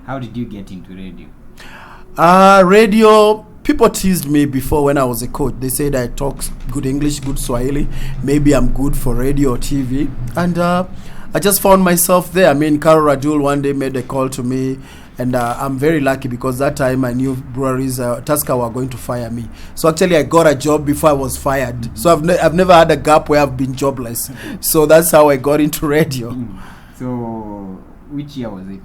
How did you get into radio? Radio, people teased me before when I was a coach. They said I talk good English, good Swahili. Maybe I'm good for radio or TV. And I just found myself there. I mean, Carol Radul one day made a call to me. And I'm very lucky because that time I knew breweries, Tusker were going to fire me. So actually I got a job before I was fired. So I've never had a gap where I've been jobless. So that's how I got into radio. So which year was it?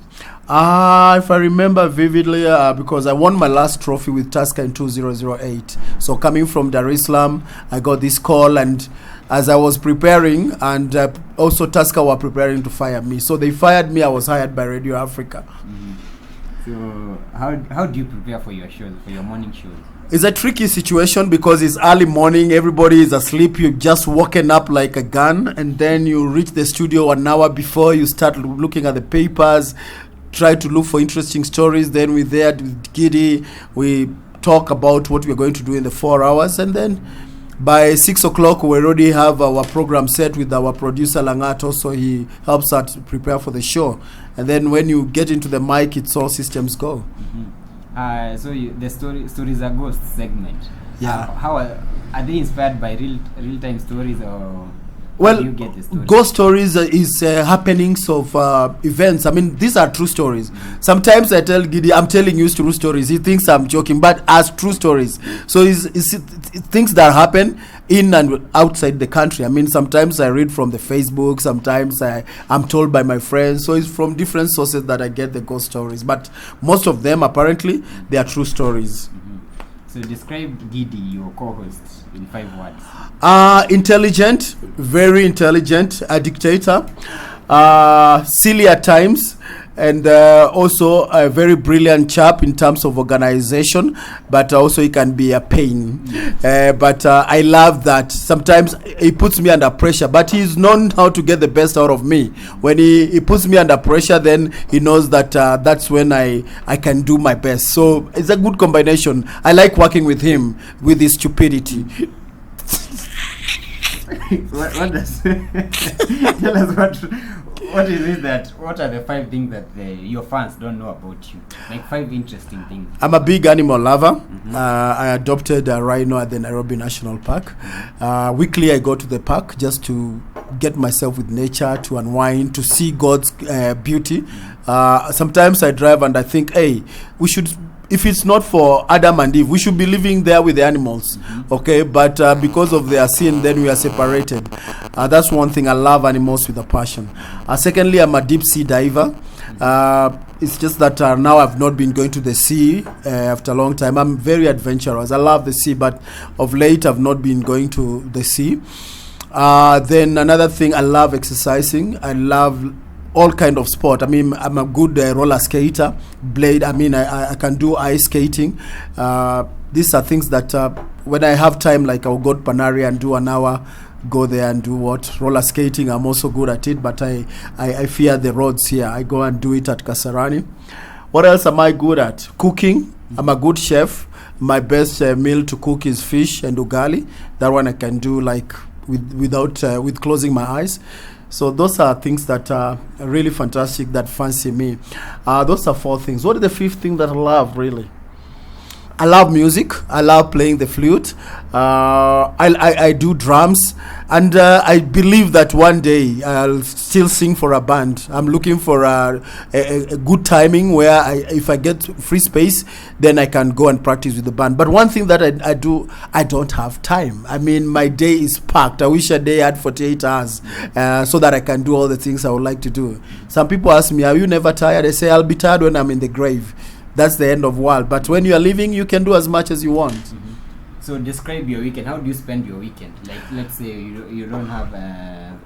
If I remember vividly, because I won my last trophy with Tusker in 2008. So coming from Dar es Salaam, I got this call, and as I was preparing, and also Tusker were preparing to fire me. So they fired me. I was hired by Radio Africa. So how do you prepare for your shows, for your morning shows? It's a tricky situation because it's early morning, everybody is asleep, you've just woken up like a gun, and then you reach the studio an hour before, you start looking at the papers, try to look for interesting stories. Then we're there with Gidi, we talk about what we're going to do in the 4 hours, and then by 6 o'clock we already have our program set with our producer Langato, so he helps us prepare for the show. And then when you get into the mic, it's all systems go. So the stories are ghost segment. Yeah. How are they inspired by real time stories, or well, how do you get the stories? Ghost stories is happenings of events. I mean, these are true stories. Sometimes I tell Gidi, I'm telling you true stories. He thinks I'm joking, but as true stories. So it's things that happen in and outside the country. I mean, sometimes I read from the Facebook, sometimes I'm told by my friends. So it's from different sources that I get the ghost stories. But most of them, apparently, they are true stories. So describe Gidi, your co-host, in 5 words. Intelligent, very intelligent, a dictator, silly at times, and also a very brilliant chap in terms of organization, but also he can be a pain. But I love that. Sometimes he puts me under pressure, but he's known how to get the best out of me. When he puts me under pressure, then he knows that that's when I can do my best. So it's a good combination. I like working with him, with his stupidity. what does tell us what is it that, what are the 5 things that your fans don't know about you, like 5 interesting things? I'm a big animal lover. I adopted a rhino at the Nairobi National Park. Weekly I go to the park just to get myself with nature, to unwind, to see God's beauty. Sometimes I drive and I think, hey, we should, if it's not for Adam and Eve, we should be living there with the animals, okay? But because of their sin, then we are separated. That's one thing. I love animals with a passion. Secondly, I'm a deep sea diver. It's just that now I've not been going to the sea after a long time. I'm very adventurous. I love the sea, but of late I've not been going to the sea. Then another thing, I love exercising. I love all kind of sport. I mean, I'm a good roller skater, blade. I mean, I can do ice skating. These are things that when I have time, like I'll go to Panari and do an hour, go there and do what? Roller skating. I'm also good at it, but I fear the roads here. I go and do it at Kasarani. What else am I good at? Cooking. I'm a good chef. My best meal to cook is fish and ugali. That one I can do like with closing my eyes. So those are things that are really fantastic, that fancy me. Those are 4 things. What is the 5th thing that I love, really? I love music. I love playing the flute. I do drums. And I believe that one day I'll still sing for a band. I'm looking for a good timing where if I get free space, then I can go and practice with the band. But one thing that I do, I don't have time. I mean, my day is packed. I wish a day had 48 hours so that I can do all the things I would like to do. Some people ask me, are you never tired? I say, I'll be tired when I'm in the grave. That's the end of the world. But when you are living, you can do as much as you want. So describe your weekend. How do you spend your weekend? Like, let's say you don't have a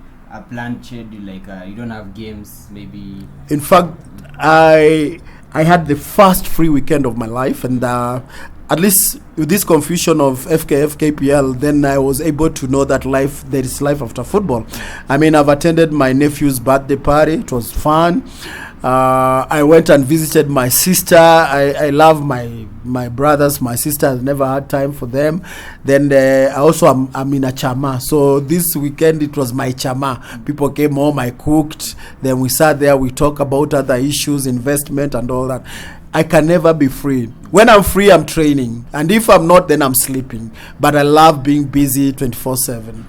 planned schedule, like you don't have games, maybe. In fact, I had the first free weekend of my life, and at least with this confusion of FKF, KPL, then I was able to know that there is life after football. I mean, I've attended my nephew's birthday party. It was fun. I went and visited my sister. I love my brothers, my sisters. Never had time for them. Then I also I'm in a chama. So this weekend it was my chama. People came home, I cooked. Then we sat there, we talk about other issues, investment and all that. I can never be free. When I'm free, I'm training. And if I'm not, then I'm sleeping. But I love being busy 24/7.